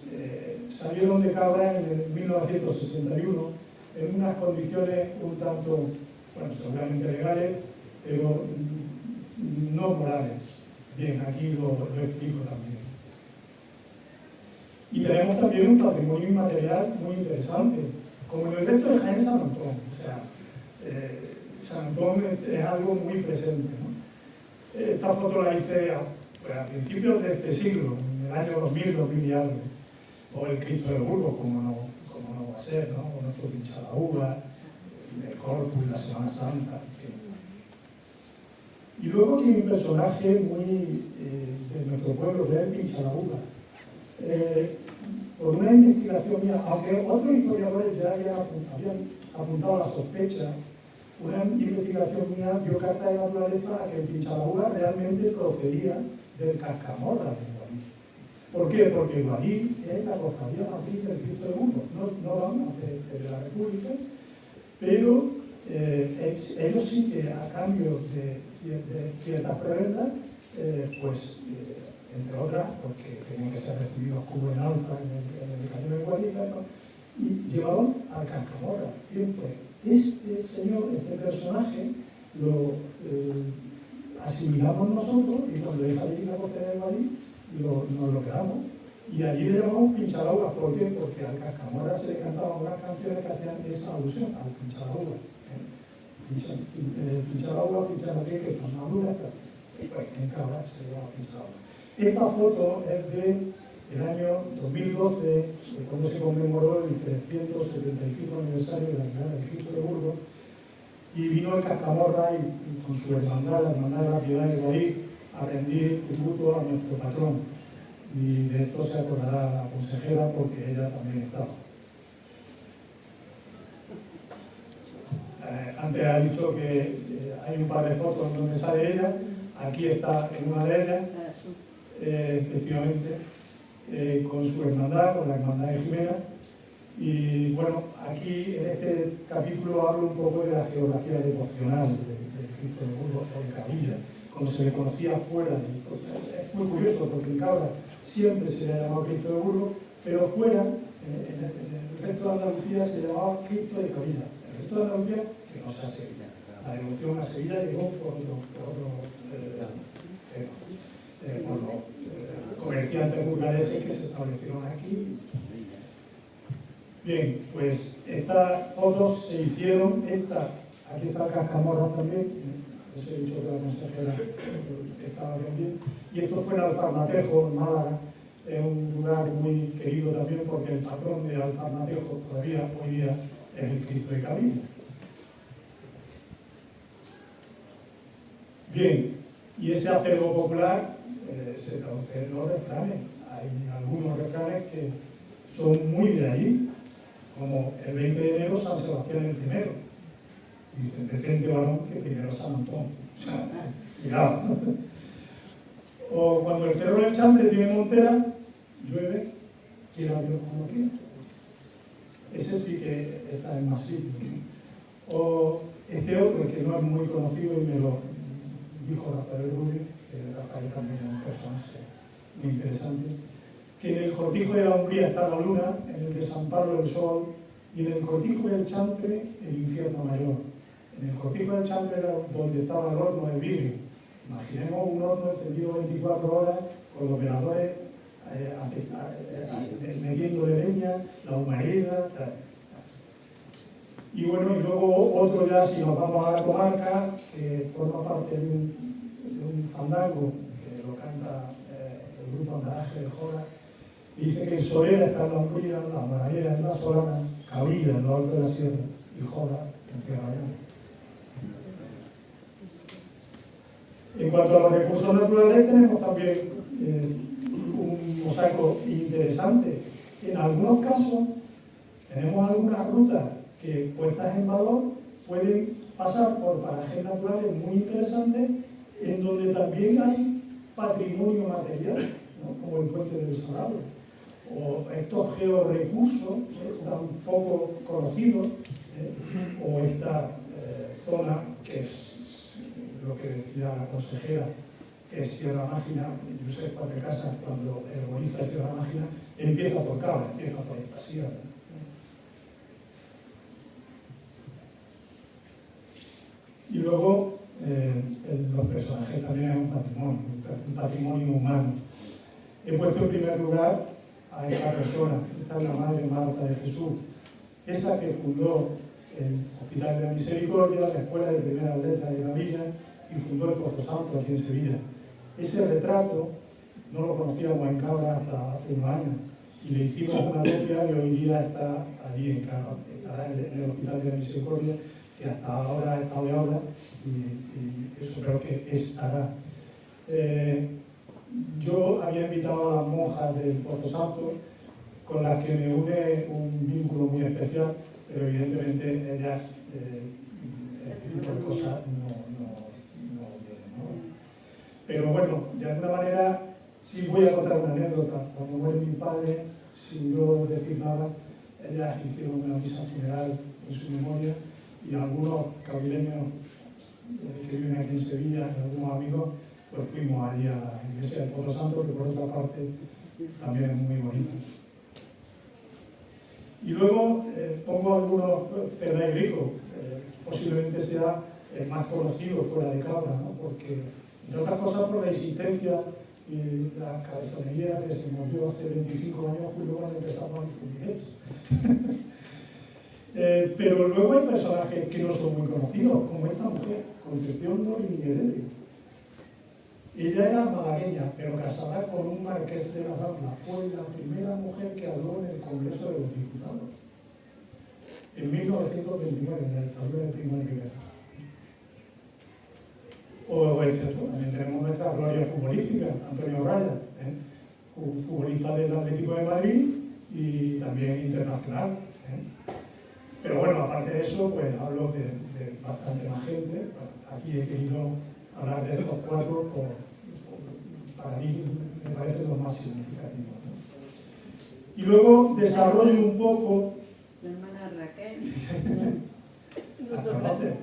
salieron de Cabra en el 1961 en unas condiciones un tanto, bueno, seguramente legales, pero no morales. Bien, aquí lo explico también. Y tenemos también un patrimonio inmaterial muy interesante, como en el resto de Jaén San Antón. O sea, San Antón es algo muy presente, ¿no? Esta foto la hice a principios de este siglo, en el año 2000, 2000 y algo. O el Cristo de Burgos, como no va a ser, ¿no? O nuestro Pinchalaúba, el Corpus, la Semana Santa, en fin. Y luego tiene un personaje muy de nuestro pueblo, que es el Pinchalaúba. Por una investigación mía, aunque otros historiadores ya habían apuntado la sospecha, una investigación mía dio carta de naturaleza a que el Pinchalaúba realmente procedía del Cascamorra de Guadí. ¿Por qué? Porque Guadí es la cofradía matriz del Cristo de Burgos, no vamos a hacer de la República, pero ellos sí que a cambio de ciertas prebendas, entre otras, porque tenían que ser recibidos cubo en alza en el camino de Guadí, ¿no? Y llevaban al Cascamorra. Y pues, este señor, este personaje, lo asimilamos nosotros y cuando deja de ir la cofradía de Guadí, nos lo quedamos. Y allí le llamamos Pinchalaúba. ¿Por qué? Porque al Cascamorra se le cantaban unas canciones que hacían esa alusión al Pinchalaúba. Pinchalaúba, Pinchalaúba, que son maduras, y pues en Cabra se llama Pinchalaúba. Esta foto es del año 2012, cuando se conmemoró el 375 aniversario de la llegada del Cristo de Burgos, y vino el Cascamorra y con su hermandad, la Hermandad de la Piedad de Guadí, a rendir tributo a nuestro patrón. Y de esto se acordará la consejera porque ella también estaba. Antes ha dicho que hay un par de fotos donde sale ella, aquí está en una de ellas, efectivamente, con su hermandad, con la hermandad de Jimena. Y bueno, aquí en este capítulo hablo un poco de la geografía devocional del Cristo de Burgos o de Cabilla, como se le conocía fuera de. Es muy curioso porque en Cabra siempre se le ha llamado Cristo de Burgos, pero fuera, en el resto de Andalucía, se llamaba Cristo de Cabilla. El resto de Andalucía, que no sea Sevilla. La devoción a Sevilla llegó por los comerciantes burgaleses que se establecieron aquí. Bien, pues estas fotos se hicieron, aquí está Cascamorra también, os he dicho que la consejera estaba bien, y esto fue en Alfarnatejo, en Málaga, es un lugar muy querido también porque el patrón de Alfarnatejo todavía hoy día es el Cristo de Cabilla. Bien, y ese acervo popular se traduce en los refranes. Hay algunos refranes que son muy de allí, como el 20 de enero San Sebastián el primero. Y dicen, detente varón que primero San Antón. O sea, cuidado. O cuando el cerro del Chambre tiene montera, llueve, quiera Dios como quiera. ese sí que está en más sitios, ¿no? O este otro, que no es muy conocido y me lo dijo Rafael Rubio, que Rafael también es un personaje muy interesante, que en el cortijo de la Umbría está la luna, en el de San Pablo el sol, y en el cortijo del Chantre el infierno mayor. En el cortijo del Chantre era donde estaba el horno de vidrio. Imaginemos un horno encendido 24 horas con los veladores metiendo de leña, la humareda. Y bueno, y luego otro ya, si nos vamos a la comarca, que forma parte de un fandango que lo canta el grupo Andaraje de Jora, y dice que Solera está en la Umbría, la Maravilla en la Solana, Cabilla en lo alto de la sierra y Jora en Tierra Llana. En cuanto a los recursos naturales, tenemos también un mosaico interesante. En algunos casos, tenemos algunas rutas que, puestas en valor, pueden pasar por parajes naturales muy interesantes, en donde también hay patrimonio material, ¿no? Como el puente del Salado, o estos georrecursos tan poco conocidos, o esta zona que es lo que decía la consejera, que es Sierra Mágina. Josep Patrecasas, cuando herboliza Sierra Mágina, empieza por Cabra, empieza por esta sierra. Y luego los personajes también es un patrimonio humano. He puesto en primer lugar a esta persona, esta es la Madre Marta de Jesús, esa que fundó el Hospital de la Misericordia, la Escuela de Primeras Letras de la Villa, y fundó el Pozo Santo aquí en Sevilla. Ese retrato no lo conocíamos en Cabra hasta hace unos años, y le hicimos una copia y hoy día está allí en Cabra, estará en el Hospital de la Misericordia, que hasta ahora ha estado de obra, y eso creo que estará. Yo había invitado a las monjas del Pozo Santo, con las que me une un vínculo muy especial, pero evidentemente ellas este tipo de cosas no vienen, ¿no? Pero bueno, de alguna manera sí voy a contar una anécdota. Cuando muere mi padre, sin yo decir nada, ellas hicieron una misa funeral en su memoria, y algunos cabileños que viven aquí en Sevilla, y algunos amigos, pues fuimos allí a la iglesia del Pozo Santo, que por otra parte también es muy bonita. Y luego pongo algunos, Cerdá y Rico, posiblemente sea el más conocido fuera de Cabra, ¿no? Porque, entre otras cosas, por la existencia y la cabezonería que se nos dio hace 25 años, justo cuando empezamos a difundir. Pero luego hay personajes que no son muy conocidos, como esta mujer, Concepción Norimí Heredia. Ella era malagueña, pero casada con un marqués de la Rambla. Fue la primera mujer que habló en el Congreso de los Diputados, en 1929, en la dictadura de Primo de Rivera. O también tenemos nuestra gloria futbolística, Antonio Raya, futbolista del Atlético de Madrid y también internacional. Pero bueno, aparte de eso, pues hablo de bastante más gente. Aquí he querido hablar de estos cuatro para mí me parecen los más significativos, ¿no? Y luego desarrollo un poco. La hermana Raquel. ¿La conoces?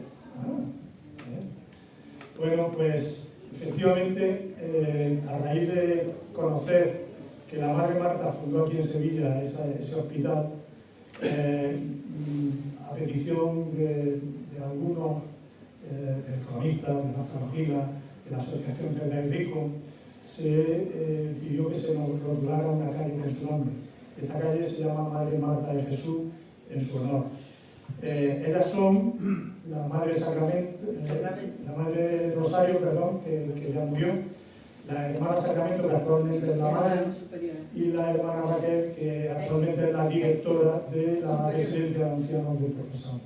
Bueno, pues efectivamente, a raíz de conocer que la Madre Marta fundó aquí en Sevilla ese hospital, a petición de algunos, del cronista, de Lázaro Gila, de la Asociación Cerdá y Rico, se pidió que se nos rotulara una calle con su nombre. Esta calle se llama Madre Marta de Jesús en su honor. Ellas son la Madre Sacramento, la Madre Rosario, perdón, que ya murió, la hermana Sacramento, que actualmente es la madre, y la hermana Raquel, que actualmente es la directora de la residencia de ancianos del Pozo Santo.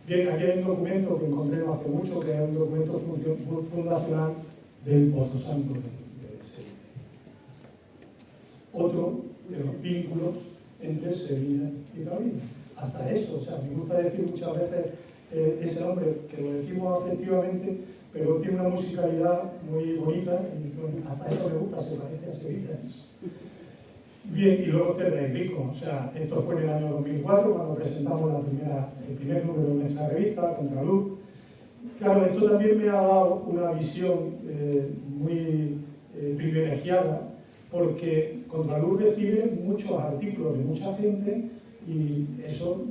Bien, aquí hay un documento que encontré no hace mucho, que es un documento fundacional del Pozo Santo de Sevilla. Otro de los vínculos entre Sevilla y Gavilla. Hasta eso, o sea, me gusta decir muchas veces ese nombre, que lo decimos afectivamente, pero tiene una musicalidad muy bonita, y bueno, hasta eso me gusta, se parece a Sevilla. Bien, y luego Cerda y Rico. O sea, esto fue en el año 2004 cuando presentamos el primer número de nuestra revista, Contraluz. Claro, esto también me ha dado una visión muy privilegiada, porque Contraluz recibe muchos artículos de mucha gente y eso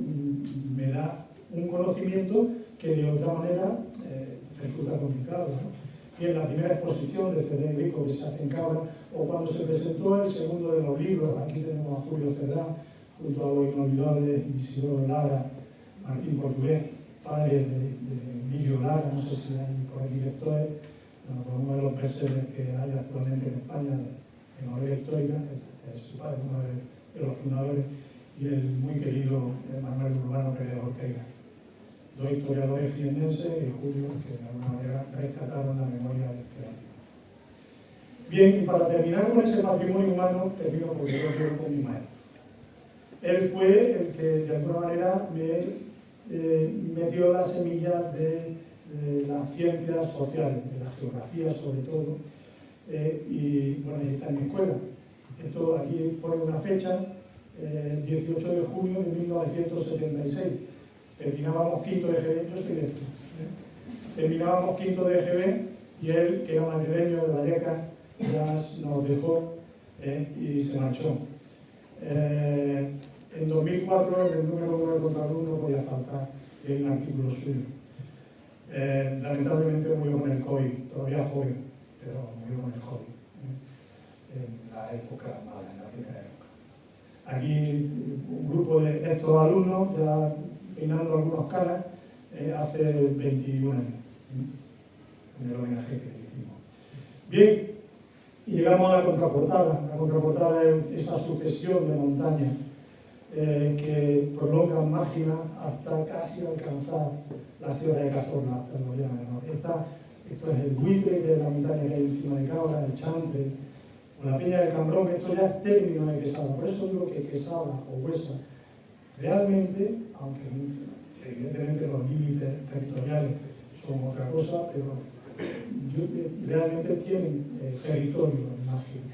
me da un conocimiento que de otra manera resulta complicado, ¿no? Y en la primera exposición de Cerda y Rico que se hace en Cabra, o cuando se presentó el segundo de los libros, aquí tenemos a Julio Cerdá, junto a los inolvidables Isidoro Lara, Martín Portugués, padre de Emilio Lara, no sé si hay por aquí lectores, uno de los bestsellers que hay actualmente en España de novela histórica, es su padre, uno de los fundadores, y el muy querido Manuel Urbano Pérez Ortega. Dos historiadores jiennenses y Julio, que de alguna manera rescataron la memoria de este año. Bien, y para terminar con ese patrimonio humano, termino porque yo quiero con mi maestro. Él fue el que de alguna manera me metió la semilla de las ciencias sociales, de la geografía sobre todo, y bueno, ahí está en mi escuela. Esto aquí pone una fecha, 18 de junio de 1976. Terminábamos quinto de GB, yo soy de esto, terminábamos quinto de GB y él, que era madrileño de Vallecas, ya nos dejó y se marchó. En 2004, en el número 1 de Contraluz no podía faltar un artículo suyo. Lamentablemente murió con el COVID, todavía joven, pero murió con el COVID. En la época mala, en la primera época. Aquí un grupo de estos alumnos, ya peinando algunos caras, hace 21 años, en el homenaje que le hicimos. Bien, y llegamos a la contraportada. La contraportada es esa sucesión de montañas que prolongan Mágina hasta casi alcanzar la Sierra de Cazorla, hasta el Guadiana Menor. Esto es el buitre, que es la montaña que hay encima de Cabra, el Chantre, o la Peña del Cambrón. Esto ya es término de Quesada, por eso digo que Quesada o Huesa realmente, aunque evidentemente los límites territoriales son otra cosa, pero realmente tienen territorio en Mágina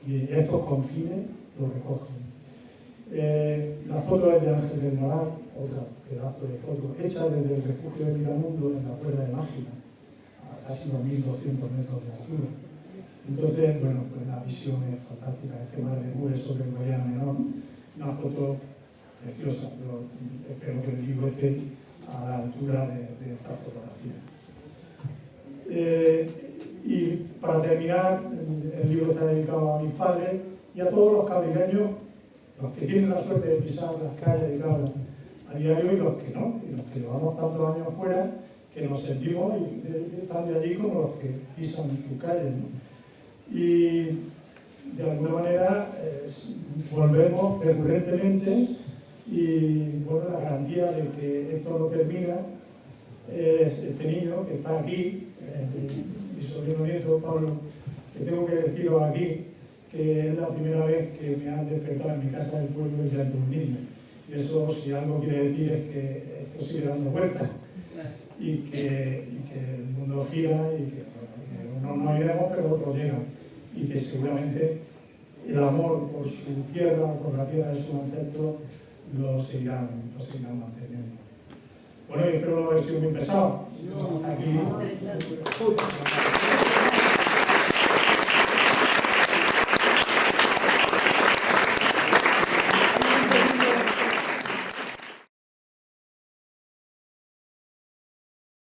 y estos confines lo recogen. La foto es de Ángel del Moral, otro pedazo de foto, hecha desde el refugio de Vidamundo en la Puebla de Mágina, a casi 2.200 metros de altura. Entonces, bueno, pues la visión es fantástica, este mar de nubes sobre el Guadiana Menor, una foto preciosa, pero espero que el libro esté a la altura de esta fotografía. Y para terminar, el libro está dedicado a mis padres y a todos los cabrileños, los que tienen la suerte de pisar las calles de Cabra a diario y los que no, y los que llevamos tantos años fuera, que nos sentimos tan de allí como los que pisan su calle, ¿no? Y de alguna manera volvemos recurrentemente y bueno, la garantía de que esto no termina es este niño que está aquí, mi sobrino nieto Pablo, que tengo que deciros aquí que es la primera vez que me han despertado en mi casa del pueblo ya entre un niño. Y eso, si algo quiere decir, es que esto sigue dando vueltas y que el mundo gira y que unos no iremos, pero otros llegan. Y que seguramente el amor por su tierra, por la tierra de sus ancestros, lo seguirán manteniendo. Bueno, y espero no haber sido muy pesado. No, aquí. interesante.